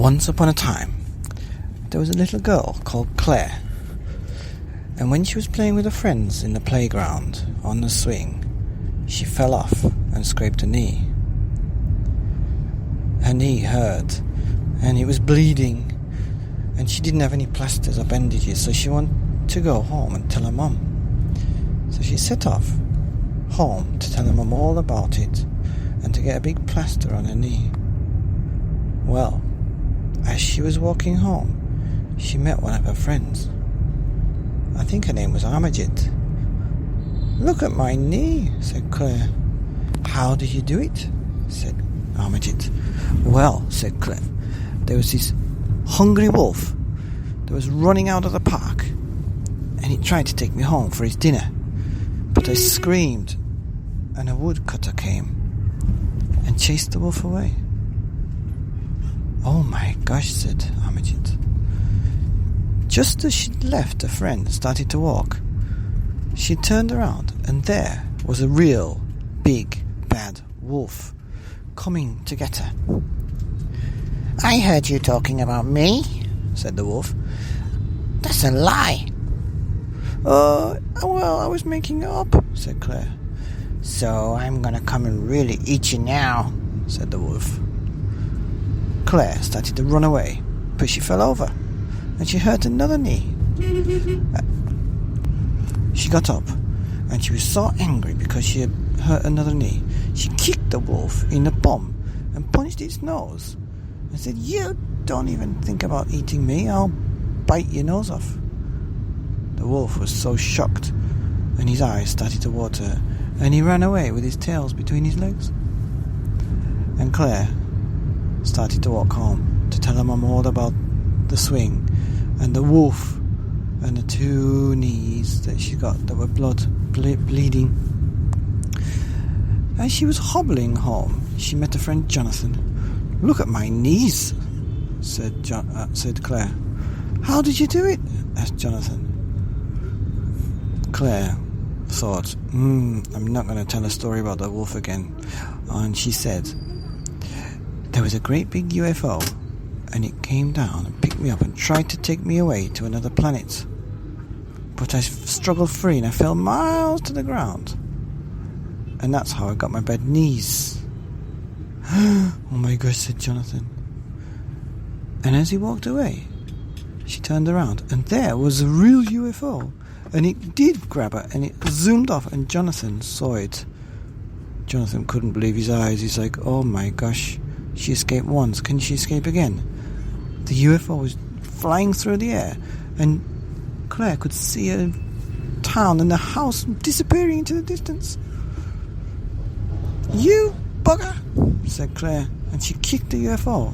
Once upon a time, there was a little girl called Claire, and when she was playing with her friends in the playground on the swing, she fell off and scraped her knee. Her knee hurt, and it was bleeding, and she didn't have any plasters or bandages, so she wanted to go home and tell her mum. So she set off home to tell her mum all about it and to get a big plaster on her knee. Well, as she was walking home, she met one of her friends. I think her name was Armaged. "Look at my knee," said Claire. "How did you do it?" said Armaged. "Well," said Claire, "there was this hungry wolf that was running out of the park, and he tried to take me home for his dinner, but I screamed, and a woodcutter came and chased the wolf away." "Oh my gosh," said Armaged. Just as she'd left her friend and started to walk, she turned around, and there was a real big bad wolf coming to get her. "I heard you talking about me," said the wolf. "That's a lie." Well, I was making it up," said Claire. "So I'm gonna come and really eat you now," said the wolf. Claire started to run away, but she fell over, and she hurt another knee. She got up, and she was so angry because she had hurt another knee. She kicked the wolf in the bum and punched its nose and said, "You don't even think about eating me, I'll bite your nose off." The wolf was so shocked, and his eyes started to water, and he ran away with his tails between his legs. And Claire started to walk home to tell her mum all about the swing and the wolf and the 2 knees that she got that were bleeding. As she was hobbling home, she met her friend Jonathan. "Look at my knees," said Claire. "How did you do it?" asked Jonathan. Claire thought, I'm not going to tell a story about the wolf again. And she said, "There was a great big UFO, and it came down and picked me up and tried to take me away to another planet. But I struggled free and I fell miles to the ground. And that's how I got my bad knees." "Oh my gosh," said Jonathan. And as he walked away, she turned around, and there was a real UFO. And it did grab her, and it zoomed off, and Jonathan saw it. Jonathan couldn't believe his eyes. He's like, "Oh my gosh, she escaped once. Can she escape again?" The UFO was flying through the air, and Claire could see a town and the house disappearing into the distance. "You bugger," said Claire, and she kicked the UFO,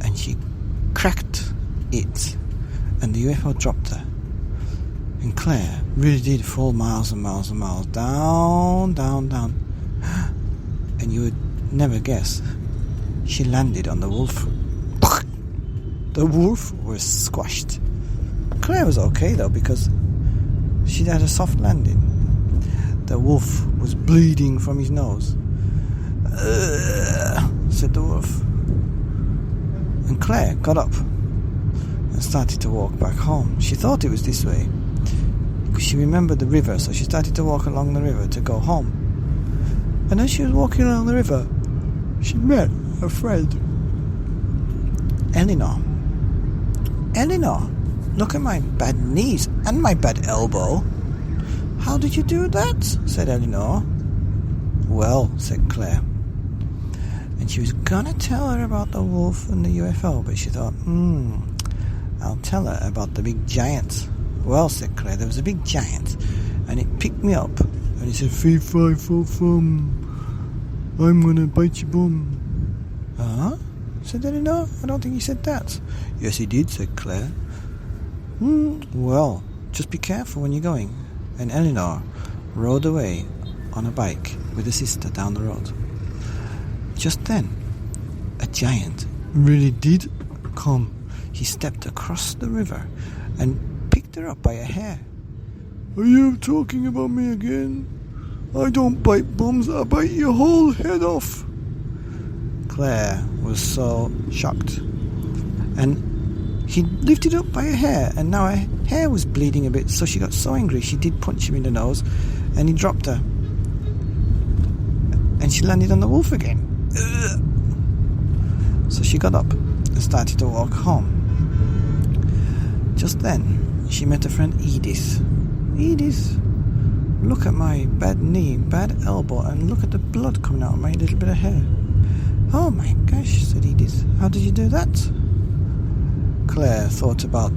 and she cracked it, and the UFO dropped her. And Claire really did fall miles and miles and miles down, down, down. And you would never guess, she landed on the wolf. The wolf was squashed. Claire was okay though, because she'd had a soft landing. The wolf was bleeding from his nose. Said the wolf. And Claire got up and started to walk back home. She thought it was this way, because she remembered the river, so she started to walk along the river to go home. And as she was walking along the river, she met a friend, Eleanor. "Eleanor, look at my bad knees and my bad elbow." "How did you do that?" said Eleanor. "Well," said Claire. And she was gonna tell her about the wolf and the UFO, but she thought, I'll tell her about the big giant. "Well," said Claire, "there was a big giant, and it picked me up, and he said, 'Fee, fi, fo, fum, I'm gonna bite your bum.'" "Huh?" said Eleanor. "I don't think he said that." "Yes, he did," said Claire. "Well, just be careful when you're going." And Eleanor rode away on a bike with her sister down the road. Just then, a giant really did come. He stepped across the river and picked her up by her hair. "Are you talking about me again? I don't bite bums, I bite your whole head off." Claire was so shocked. And he lifted up by her hair, and now her hair was bleeding a bit, so she got so angry she did punch him in the nose, and he dropped her. And she landed on the wolf again. Ugh. So she got up and started to walk home. Just then, she met her friend Edith. Edith, look at my bad knee, bad elbow, and look at the blood coming out of my little bit of hair. Oh my gosh, said Edith. How did you do that? Claire thought about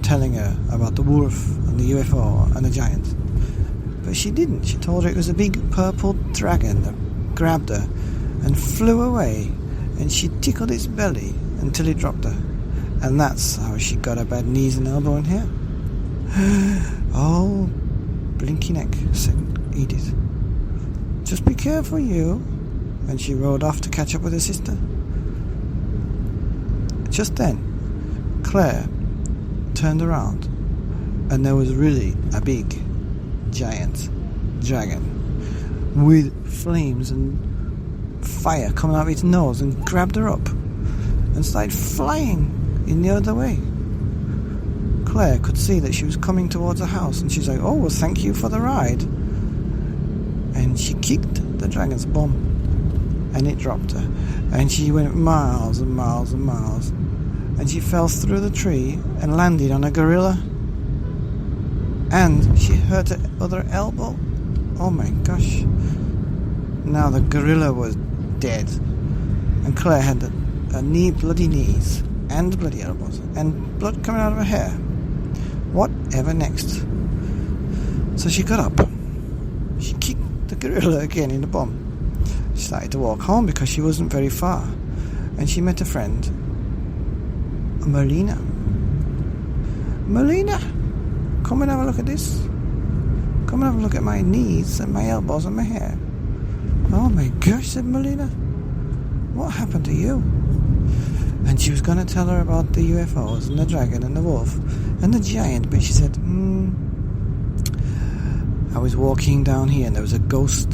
telling her about the wolf and the UFO and the giant. But she didn't. She told her it was a big purple dragon that grabbed her and flew away, and she tickled its belly until it dropped her. And that's how she got her bad knees and elbow and hair. Oh, blinky neck, said Edith. Just be careful, you. And she rode off to catch up with her sister. Just then, Claire turned around, and there was really a big, giant dragon with flames and fire coming out of its nose, and grabbed her up and started flying in the other way. Claire could see that she was coming towards the house, and she's like, oh, well, thank you for the ride. And she kicked the dragon's bum, and it dropped her, and she went miles and miles and miles, and she fell through the tree and landed on a gorilla, and she hurt her other elbow. Oh my gosh. Now the gorilla was dead, and Claire had bloody knees and bloody elbows and blood coming out of her hair. Whatever next? So she got up, she kicked the gorilla again in the bum. She started to walk home because she wasn't very far, and she met a friend, Melina. Melina, come and have a look at this. Come and have a look at my knees and my elbows and my hair. Oh my gosh, said Melina. What happened to you? And she was going to tell her about the UFOs and the dragon and the wolf and the giant, but she said, I was walking down here and there was a ghost,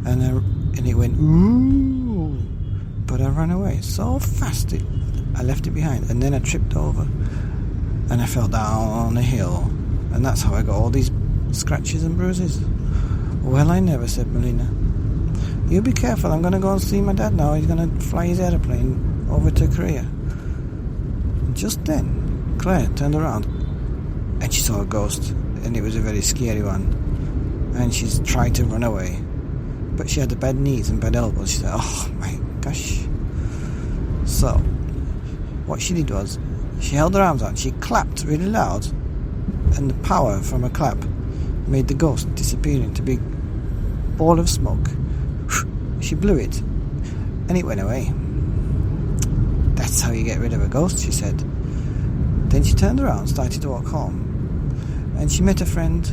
and it went, ooh, but I ran away so fast I left it behind, and then I tripped over and I fell down a hill, and that's how I got all these scratches and bruises. Well, I never, said Melina. You be careful, I'm going to go and see my dad now. He's going to fly his aeroplane over to Korea. And just then, Claire turned around and she saw a ghost, and it was a very scary one, and she's tried to run away, but she had the bad knees and bad elbows. She said, oh my gosh. So what she did was she held her arms out and she clapped really loud, and the power from her clap made the ghost disappear into a big ball of smoke. She blew it and it went away. That's how you get rid of a ghost, she said. Then she turned around and started to walk home, and she met a friend,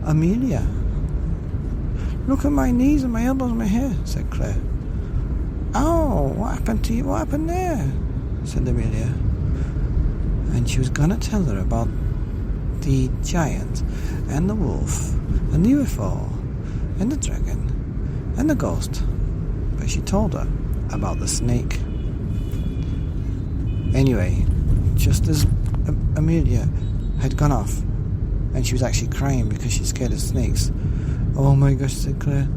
Amelia. Look at my knees and my elbows and my hair, said Claire. Oh, what happened to you? What happened there? Said Amelia. And she was going to tell her about the giant and the wolf and the UFO and the dragon and the ghost, but she told her about the snake. Anyway, just as Amelia had gone off, and she was actually crying because she's scared of snakes. Oh my gosh, said Claire,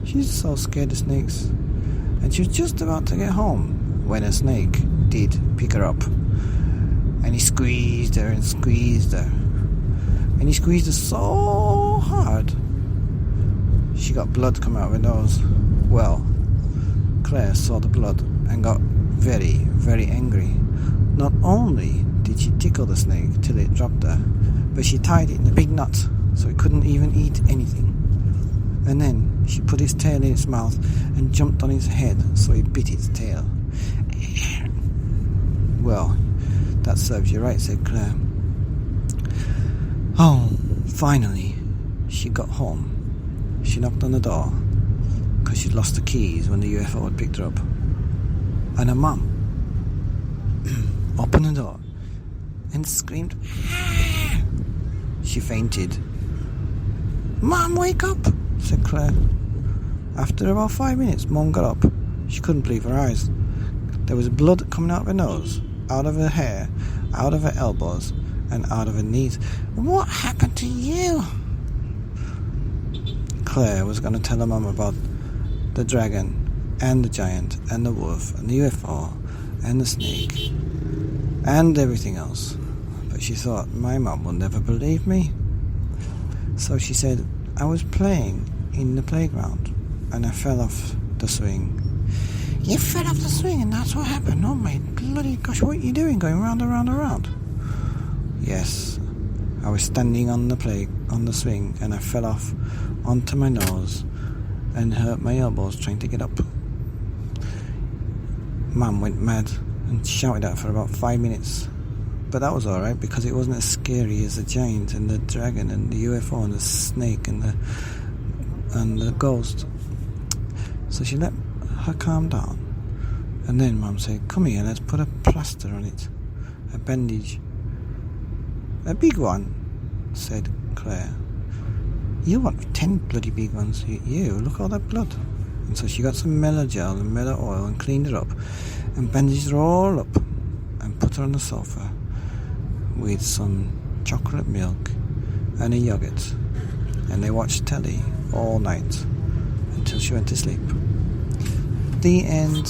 she's so scared of snakes. And she was just about to get home when a snake did pick her up, and he squeezed her and squeezed her, and he squeezed her so hard she got blood come out of her nose. Well, Claire saw the blood and got very, very angry. Not only did she tickle the snake till it dropped her, but she tied it in a big knot so it couldn't even eat anything. And then she put his tail in its mouth and jumped on his head so he bit its tail. Well, that serves you right, said Claire. Oh, finally, she got home. She knocked on the door because she'd lost the keys when the UFO had picked her up. And her mum opened the door and screamed. She fainted. Mum, wake up, said Claire. After about 5 minutes, Mum got up. She couldn't believe her eyes. There was blood coming out of her nose, out of her hair, out of her elbows, and out of her knees. What happened to you? Claire was going to tell her mum about the dragon, and the giant, and the wolf, and the UFO, and the snake, and everything else. But she thought my mum would never believe me. So she said, I was playing in the playground, and I fell off the swing. You fell off the swing and that's what happened? Oh my bloody gosh, what are you doing going round and round and round? Yes, I was standing on the swing and I fell off onto my nose and hurt my elbows trying to get up. Mum went mad and shouted at her for about 5 minutes. But that was alright because it wasn't as scary as the giant and the dragon and the UFO and the snake and the ghost. So she let her calm down, and then Mum said, come here, let's put a plaster on it, a bandage. A big one, said Claire. You want 10 bloody big ones? You look at all that blood. And so she got some Mela gel and Mela oil and cleaned her up and bandaged her all up and put her on the sofa with some chocolate milk and a yogurt, and they watched telly all night until she went to sleep. The end.